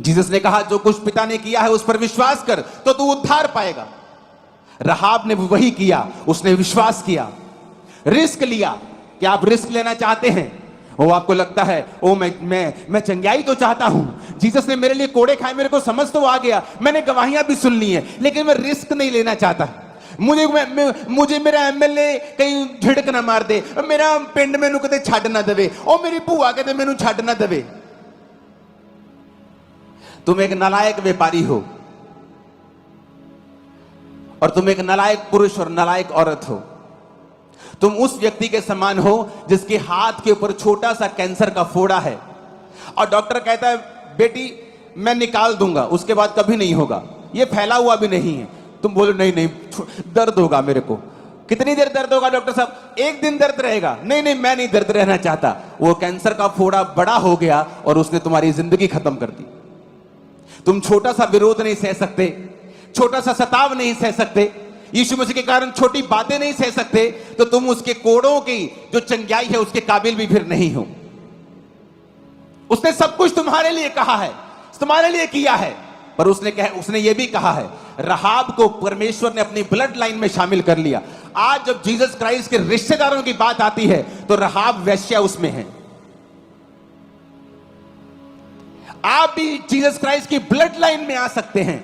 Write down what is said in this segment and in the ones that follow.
Jesus ने कहा जो कुछ पिता ने किया है उस पर विश्वास कर तो तू उद्धार पाएगा। राहाब ने वही किया, उसने विश्वास किया, रिस्क लिया। कि आप रिस्क लेना चाहते हैं? वो आपको लगता है ओ मैं चंगाई तो चाहता हूं, जीसस ने मेरे लिए कोड़े खाए, मेरे को समझ तो आ गया, मैंने गवाहियां भी सुन ली है, लेकिन मैं रिस्क नहीं लेना चाहता। मुझे मेरा एमएलए कहीं झिड़क ना मार दे, मेरा पिंड मैनू कदे छड्ड ना देवे, और मेरी भूआ कदे मैनू छड्ड ना देवे। तुम एक नालायक व्यापारी हो, और तुम एक नालायक पुरुष और नालायक औरत हो। तुम उस व्यक्ति के समान हो जिसके हाथ के ऊपर छोटा सा कैंसर का फोड़ा है, और डॉक्टर कहता है बेटी मैं निकाल दूंगा, उसके बाद कभी नहीं होगा, ये फैला हुआ भी नहीं है। तुम बोलो नहीं नहीं दर्द होगा मेरे को। कितनी देर दर्द होगा डॉक्टर साहब? एक दिन दर्द रहेगा। नहीं नहीं मैं नहीं दर्द रहना चाहता। वो कैंसर का फोड़ा बड़ा हो गया और उसने तुम्हारी जिंदगी खत्म कर दी। तुम छोटा सा विरोध नहीं सह सकते, छोटा सा सताव नहीं सह सकते, यीशु मसीह के कारण छोटी बातें नहीं सह सकते, तो तुम उसके कोड़ों की जो चंगाई है उसके काबिल भी फिर नहीं हो। उसने सब कुछ तुम्हारे लिए कहा है, तुम्हारे लिए किया है, पर उसने ये भी कहा है, राहाब को परमेश्वर ने अपनी ब्लड लाइन में शामिल कर लिया। आज जब जीसस क्राइस्ट के रिश्तेदारों की बात आती है तो राहाब वेश्या उसमें है। आप भी जीसस क्राइस्ट की ब्लड लाइन में आ सकते हैं,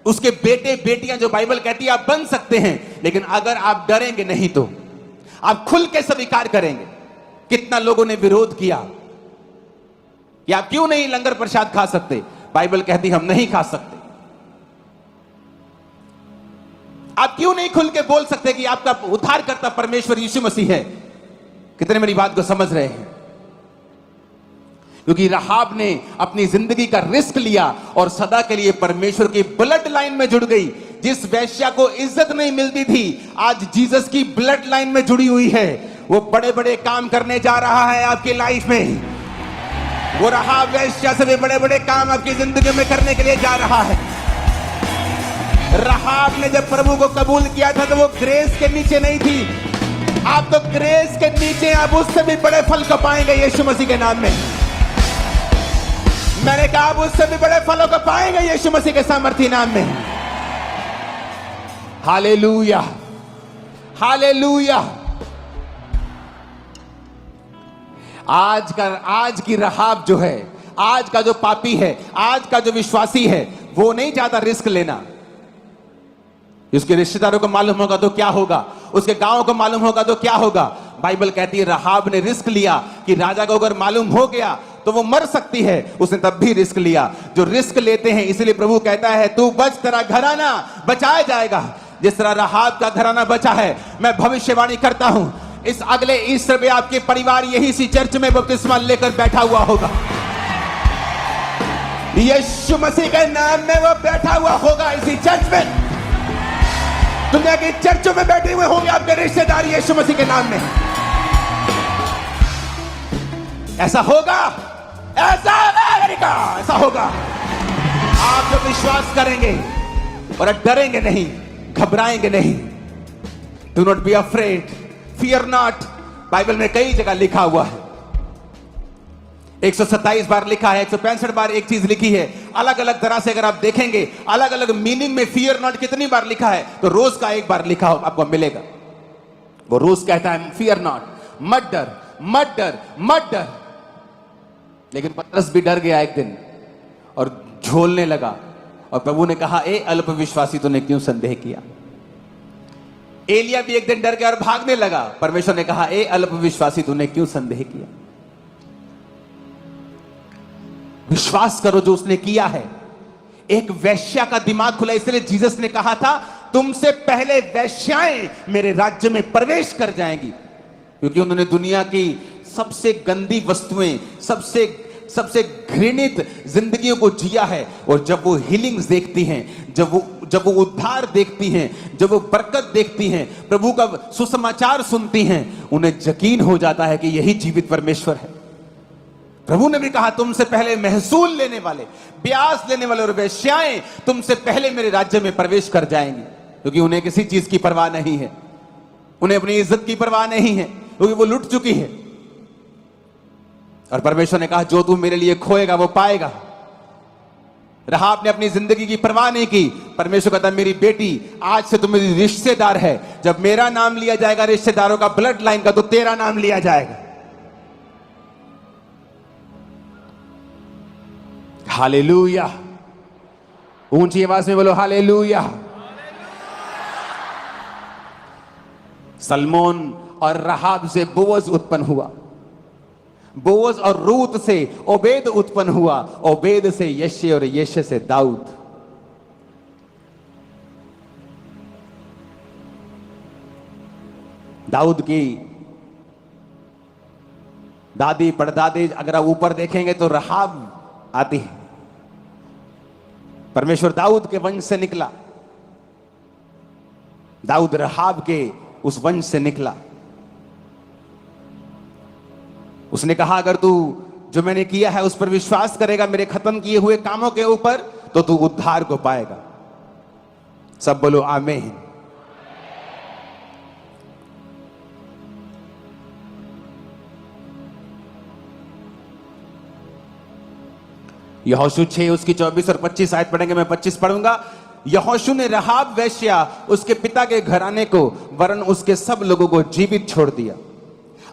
उसके बेटे बेटियां जो बाइबल कहती है आप बन सकते हैं, लेकिन अगर आप डरेंगे नहीं तो आप खुल के स्वीकार करेंगे। कितना लोगों ने विरोध किया कि आप क्यों नहीं लंगर प्रसाद खा सकते? बाइबल कहती हम नहीं खा सकते। आप क्यों नहीं खुल के बोल सकते कि आपका उद्धारकर्ता परमेश्वर यीशु मसीह है? कितने मेरी बात को समझ रहे हैं? क्योंकि राहाब ने अपनी जिंदगी का रिस्क लिया और सदा के लिए परमेश्वर की ब्लड लाइन में जुड़ गई। जिस वैश्या को इज्जत नहीं मिलती थी, आज जीसस की ब्लड लाइन में जुड़ी हुई है। वो बड़े बड़े काम करने जा रहा है आपकी लाइफ में। वो राहाब वैश्या से भी बड़े बड़े काम आपकी जिंदगी में करने के लिए जा रहा है। राहाब ने जब प्रभु को कबूल किया था तो वो ग्रेस के नीचे नहीं थी। आप तो ग्रेस के नीचे, आप उससे भी बड़े फल को पाएंगे यीशु मसीह के नाम में। मैंने कहा आप उससे भी बड़े फलों को पाएंगे यीशु मसीह के सामर्थी नाम में। Hallelujah, hallelujah. आज की राहाब जो है, आज का जो पापी है, आज का जो विश्वासी है, वो नहीं चाहता रिस्क लेना। उसके रिश्तेदारों को मालूम होगा तो क्या होगा, उसके गांव को मालूम होगा तो क्या होगा। बाइबल कहती है राहाब ने रिस्क लिया कि राजा को अगर मालूम हो गया तो वो मर सकती है, उसने तब भी रिस्क लिया। जो रिस्क लेते हैं, इसलिए प्रभु कहता है तू बच, तेरा घराना बचाया जाएगा। जिस तरह राहाब का घराना बचा है, मैं भविष्यवाणी करता हूं इस अगले ईस्टर में आपके परिवार यही सी चर्च में बपतिस्मा लेकर बैठा हुआ होगा। यीशु मसीह के नाम में वो बैठा हुआ होगा इसी चर्च में। दुनिया की चर्चों में बैठे हुए होंगे आपके रिश्तेदार यीशु मसीह के नाम में। ऐसा होगा, ऐसा होगा, ऐसा होगा। आप जब विश्वास करेंगे और डरेंगे नहीं, घबराएंगे नहीं। Do not be afraid, fear not. Bible में कई जगह लिखा हुआ है, 127 बार लिखा है, 165 बार एक चीज लिखी है। अलग अलग तरह से अगर आप देखेंगे, अलग अलग मीनिंग में फियर नॉट कितनी बार लिखा है, तो रोज का एक बार लिखा आपको मिलेगा। वो रोज कहता है फियर नॉट, मत डर, मत डर, मत डर। लेकिन पतरस भी डर गया एक दिन और झोलने लगा, और प्रभु ने कहा ए अल्प विश्वासी तूने क्यों संदेह किया। एलिया भी एक दिन डर गया और भागने लगा। परमेश्वर ने कहा ए अल्प विश्वासी तूने क्यों संदेह किया। विश्वास करो जो उसने किया है। एक वैश्या का दिमाग खुला, इसलिए जीसस ने कहा था तुमसे पहले वैश्याएं मेरे राज्य में प्रवेश कर जाएंगी, क्योंकि उन्होंने दुनिया की सबसे गंदी वस्तुएं, सबसे घृणित जिंदगियों को जिया है। और जब वो हीलिंग्स देखती हैं, जब वो उद्धार देखती हैं, जब वो बरकत देखती हैं, प्रभु का सुसमाचार सुनती हैं, उन्हें यकीन हो जाता है कि यही जीवित परमेश्वर है। प्रभु ने भी कहा तुमसे पहले महसूल लेने वाले, ब्याज लेने वाले और वेश्याएं तुमसे पहले मेरे राज्य में प्रवेश कर जाएंगी, क्योंकि उन्हें किसी चीज की परवाह नहीं है, उन्हें अपनी इज्जत की परवाह नहीं है, क्योंकि वो लुट चुकी है। और परमेश्वर ने कहा जो तू मेरे लिए खोएगा वो पाएगा। रहाब ने अपनी जिंदगी की परवाह नहीं की। परमेश्वर कहता मेरी बेटी आज से तुम मेरी रिश्तेदार है, जब मेरा नाम लिया जाएगा रिश्तेदारों का, ब्लड लाइन का, तो तेरा नाम लिया जाएगा। हालेलुया, ऊंची आवाज में बोलो हालेलुया। सलमोन और रहाब से बोअज उत्पन्न हुआ, बोअज और रूत से ओबेद उत्पन्न हुआ, ओबेद से यश्य और यश्य से दाऊद। दाऊद की दादी परदादी अगर आप ऊपर देखेंगे तो रहाब आती है। परमेश्वर दाऊद के वंश से निकला, दाऊद रहाब के उस वंश से निकला। उसने कहा अगर तू जो मैंने किया है उस पर विश्वास करेगा, मेरे खत्म किए हुए कामों के ऊपर, तो तू उद्धार को पाएगा। सब बोलो आमीन। यहोशू 6 उसकी 24 और 25 आयत पढ़ेंगे, मैं 25 पढ़ूंगा। यहोशू ने रहाब वेश्या उसके पिता के घराने को वरन उसके सब लोगों को जीवित छोड़ दिया।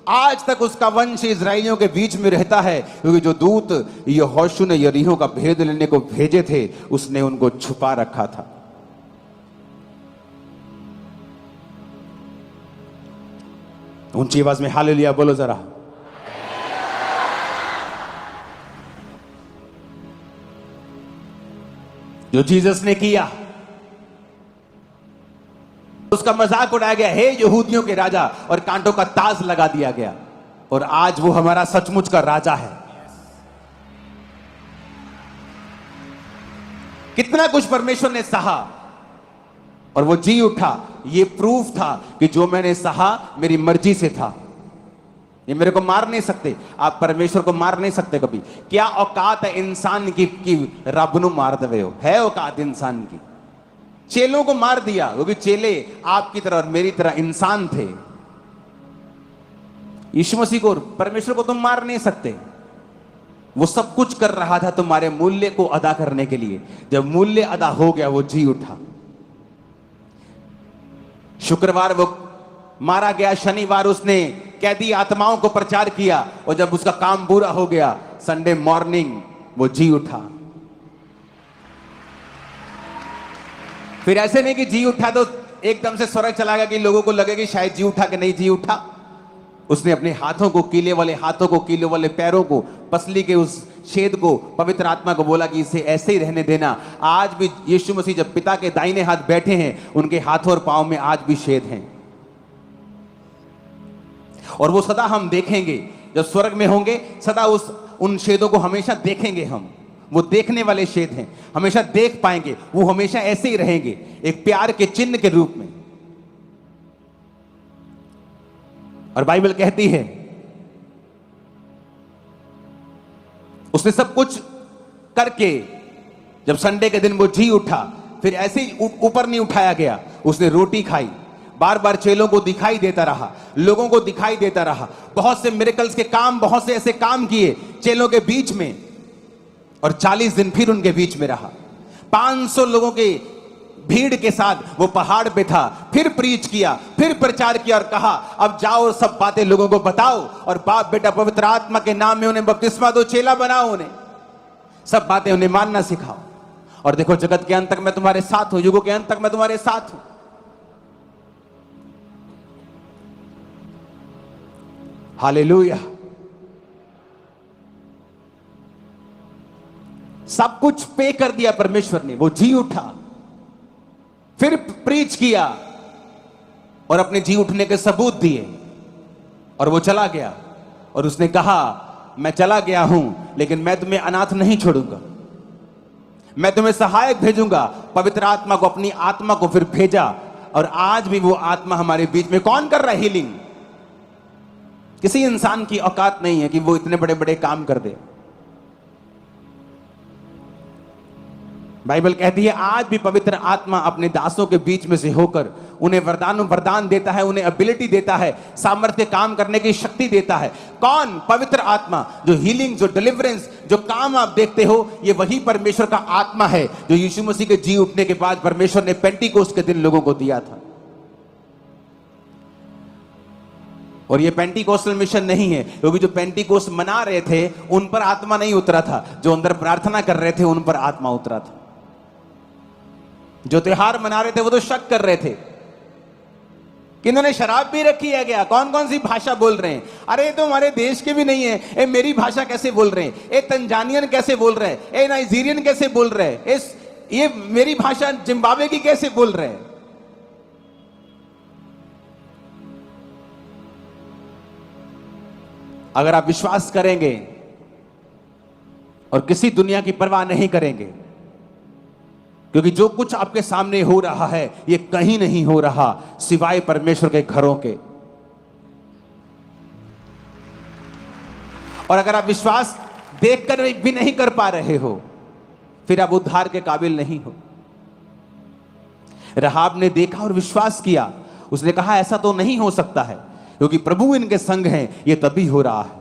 आज तक उसका वंश इजराइलियों के बीच में रहता है, क्योंकि जो दूत यहोशू ने यरीहो का भेद लेने को भेजे थे उसने उनको छुपा रखा था। ऊंची आवाज में हालेलुया बोलो जरा। जो जीसस ने किया उसका मजाक उड़ाया गया, हे यहूदियों के राजा, और कांटों का ताज लगा दिया गया। और आज वो हमारा सचमुच का राजा है। कितना कुछ परमेश्वर ने सहा और वो जी उठा। ये प्रूफ था कि जो मैंने सहा मेरी मर्जी से था। ये मेरे को मार नहीं सकते, आप परमेश्वर को मार नहीं सकते कभी। क्या औकात है इंसान की कि रब नु मार दे हो? है औकात इंसान की? चेलों को मार दिया क्योंकि चेले आपकी तरह और मेरी तरह इंसान थे। यीशु मसीह को, परमेश्वर को तुम मार नहीं सकते। वो सब कुछ कर रहा था तुम्हारे मूल्य को अदा करने के लिए। जब मूल्य अदा हो गया वो जी उठा। शुक्रवार वो मारा गया, शनिवार उसने कैदी आत्माओं को प्रचार किया, और जब उसका काम पूरा हो गया संडे मॉर्निंग वो जी उठा। फिर ऐसे नहीं कि जी उठा तो एकदम से स्वर्ग चला गया कि लोगों को लगे कि शायद जी उठा कि नहीं जी उठा। उसने अपने हाथों को, कीले वाले हाथों को, कीले वाले पैरों को, पसली के उस छेद को पवित्र आत्मा को बोला कि इसे ऐसे ही रहने देना। आज भी यीशु मसीह जब पिता के दाहिने हाथ बैठे हैं, उनके हाथों और पांव में आज भी छेद हैं। और वो सदा हम देखेंगे, जब स्वर्ग में होंगे सदा उन छेदों को हमेशा देखेंगे हम। वो देखने वाले छेद हैं, हमेशा देख पाएंगे। वो हमेशा ऐसे ही रहेंगे, एक प्यार के चिन्ह के रूप में। और बाइबल कहती है उसने सब कुछ करके जब संडे के दिन वो जी उठा, फिर ऐसे ही ऊपर नहीं उठाया गया, उसने रोटी खाई, बार बार चेलों को दिखाई देता रहा, लोगों को दिखाई देता रहा। बहुत से मिरेकल्स के काम, बहुत से ऐसे काम किए चेलों के बीच में, और 40 दिन फिर उनके बीच में रहा। 500 लोगों के भीड़ के साथ वो पहाड़ पे था, फिर प्रीच किया, फिर प्रचार किया और कहा अब जाओ और सब बातें लोगों को बताओ, और बाप बेटा पवित्र आत्मा के नाम में उन्हें बपतिस्मा दो, चेला बनाओ, उन्हें सब बातें उन्हें मानना सिखाओ। और देखो जगत के अंत तक मैं तुम्हारे साथ हूं, युगों के अंत तक मैं तुम्हारे साथ हूं। हालेलुया। सब कुछ पे कर दिया परमेश्वर ने। वो जी उठा, फिर प्रीच किया और अपने जी उठने के सबूत दिए, और वो चला गया। और उसने कहा मैं चला गया हूं लेकिन मैं तुम्हें अनाथ नहीं छोड़ूंगा, मैं तुम्हें सहायक भेजूंगा। पवित्र आत्मा को, अपनी आत्मा को फिर भेजा, और आज भी वो आत्मा हमारे बीच में। कौन कर रहा है हीलिंग? किसी इंसान की औकात नहीं है कि वो इतने बड़े बड़े काम कर दे। बाइबल कहती है आज भी पवित्र आत्मा अपने दासों के बीच में से होकर उन्हें वरदान देता है, उन्हें एबिलिटी देता है, सामर्थ्य काम करने की शक्ति देता है। कौन? पवित्र आत्मा। जो हीलिंग, जो डिलीवरेंस, जो काम आप देखते हो, ये वही परमेश्वर का आत्मा है जो यीशु मसीह के जी उठने के बाद परमेश्वर ने पेंटिकोस्ट के दिन लोगों को दिया था। और ये पेंटिकोस्टल मिशन नहीं है, क्योंकि जो पेंटिकोस्ट मना रहे थे उन पर आत्मा नहीं उतरा था, जो अंदर प्रार्थना कर रहे थे उन पर आत्मा उतरा था। जो त्योहार मना रहे थे वो तो शक कर रहे थे कि इन्होंने शराब भी रखी है क्या, कौन कौन सी भाषा बोल रहे हैं, अरे ये तो हमारे देश के भी नहीं है, ए मेरी भाषा कैसे बोल रहे हैं, ए तंजानियन कैसे बोल रहे हैं, ए नाइजीरियन कैसे बोल रहे हैं, ये मेरी भाषा जिम्बाब्वे की कैसे बोल रहे हैं। अगर आप विश्वास करेंगे और किसी दुनिया की परवाह नहीं करेंगे, क्योंकि जो कुछ आपके सामने हो रहा है ये कहीं नहीं हो रहा सिवाय परमेश्वर के घरों के। और अगर आप विश्वास देखकर भी नहीं कर पा रहे हो, फिर आप उद्धार के काबिल नहीं हो। राहाब ने देखा और विश्वास किया, उसने कहा ऐसा तो नहीं हो सकता है, क्योंकि प्रभु इनके संग हैं, ये तभी हो रहा है।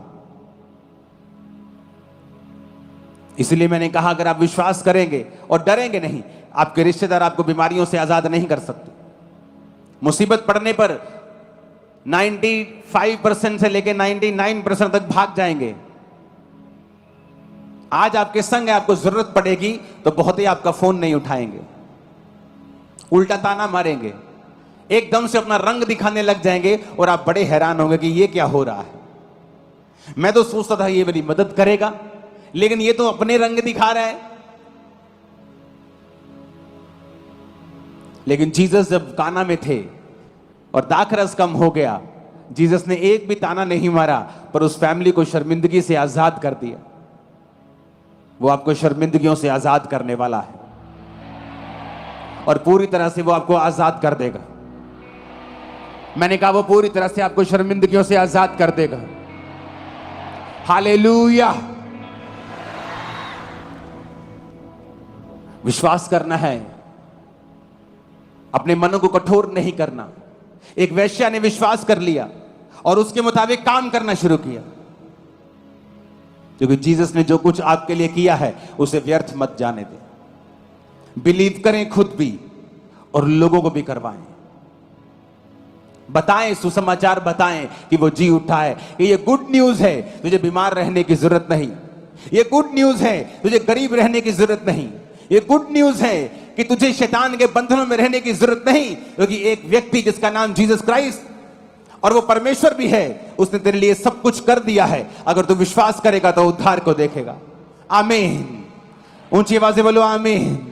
इसलिए मैंने कहा अगर आप विश्वास करेंगे और डरेंगे नहीं, आपके रिश्तेदार आपको बीमारियों से आजाद नहीं कर सकते। मुसीबत पड़ने पर 95% से लेकर 99% तक भाग जाएंगे। आज आपके संग है, आपको जरूरत पड़ेगी तो बहुत ही आपका फोन नहीं उठाएंगे, उल्टा ताना मारेंगे, एकदम से अपना रंग दिखाने लग जाएंगे और आप बड़े हैरान होंगे कि ये क्या हो रहा है। मैं तो सोचता था ये मेरी मदद करेगा, लेकिन ये तो अपने रंग दिखा रहा है। लेकिन जीसस जब काना में थे और दाखरस कम हो गया, जीसस ने एक भी ताना नहीं मारा, पर उस फैमिली को शर्मिंदगी से आजाद कर दिया। वो आपको शर्मिंदगियों से आजाद करने वाला है और पूरी तरह से वो आपको आजाद कर देगा। मैंने कहा वो पूरी तरह से आपको शर्मिंदगियों से आजाद कर देगा। हालेलुया। विश्वास करना है, अपने मन को कठोर नहीं करना। एक वेश्या ने विश्वास कर लिया और उसके मुताबिक काम करना शुरू किया, क्योंकि जीसस ने जो कुछ आपके लिए किया है उसे व्यर्थ मत जाने दें। बिलीव करें खुद भी और लोगों को भी करवाएं, बताएं, सुसमाचार बताएं कि वो जी उठा है, कि ये गुड न्यूज है, तुझे बीमार रहने की जरूरत नहीं। ये गुड न्यूज है, तुझे गरीब रहने की जरूरत नहीं। ये गुड न्यूज है कि तुझे शैतान के बंधनों में रहने की जरूरत नहीं, क्योंकि एक व्यक्ति जिसका नाम जीसस क्राइस्ट और वो परमेश्वर भी है, उसने तेरे लिए सब कुछ कर दिया है। अगर तू विश्वास करेगा तो उद्धार को देखेगा। आमीन। ऊंची आवाज से बोलो आमीन।